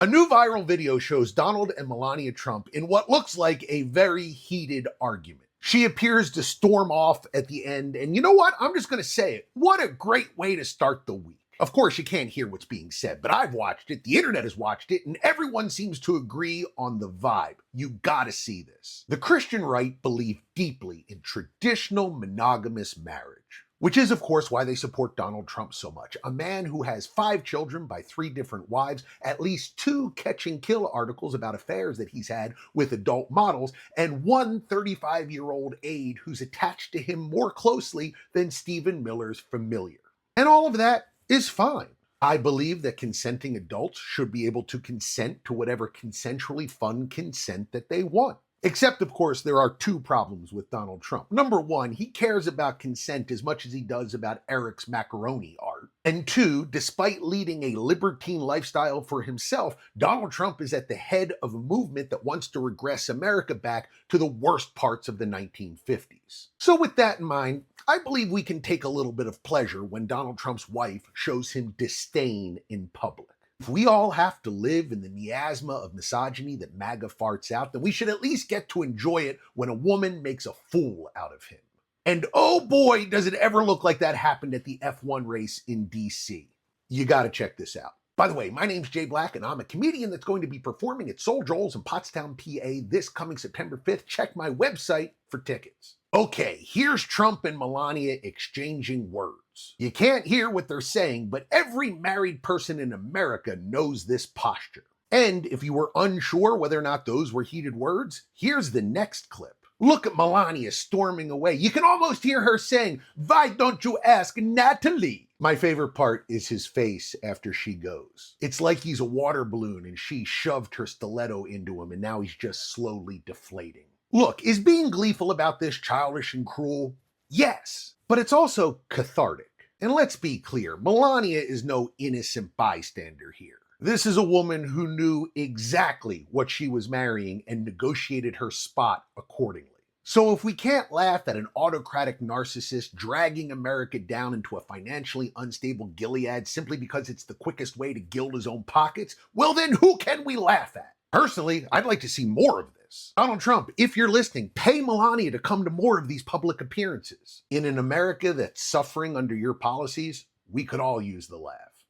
A new viral video shows Donald and Melania Trump in what looks like a very heated argument. She appears to storm off at the end, and you know what? I'm just going to say it. What a great way to start the week. Of course, you can't hear what's being said, but I've watched it, the internet has watched it, and everyone seems to agree on the vibe. You gotta see this. The Christian right believe deeply in traditional monogamous marriage, which is, of course, why they support Donald Trump so much. A man who has 5 children by 3 different wives, at least 2 catch and kill articles about affairs that he's had with adult models, and 1 35-year-old aide who's attached to him more closely than Stephen Miller's familiar. And all of that is fine. I believe that consenting adults should be able to consent to whatever consensually fun consent that they want. Except, of course, there are 2 problems with Donald Trump. Number 1, he cares about consent as much as he does about Eric's macaroni art. And 2, despite leading a libertine lifestyle for himself, Donald Trump is at the head of a movement that wants to regress America back to the worst parts of the 1950s. So with that in mind, I believe we can take a little bit of pleasure when Donald Trump's wife shows him disdain in public. If we all have to live in the miasma of misogyny that MAGA farts out, then we should at least get to enjoy it when a woman makes a fool out of him. And oh boy, does it ever look like that happened at the F1 race in DC. You gotta check this out. By the way, my name's Jay Black, and I'm a comedian that's going to be performing at Soul Joel's in Pottstown, PA this coming September 5th. Check my website for tickets. Okay, here's Trump and Melania exchanging words. You can't hear what they're saying, but every married person in America knows this posture. And if you were unsure whether or not those were heated words, here's the next clip. Look at Melania storming away. You can almost hear her saying, "Why don't you ask Natalie?" My favorite part is his face after she goes. It's like he's a water balloon and she shoved her stiletto into him and now he's just slowly deflating. Look, is being gleeful about this childish and cruel? Yes, but it's also cathartic. And let's be clear, Melania is no innocent bystander here. This is a woman who knew exactly what she was marrying and negotiated her spot accordingly. So if we can't laugh at an autocratic narcissist dragging America down into a financially unstable Gilead simply because it's the quickest way to gild his own pockets, well then who can we laugh at? Personally, I'd like to see more of this. Donald Trump, if you're listening, pay Melania to come to more of these public appearances. In an America that's suffering under your policies, we could all use the laugh.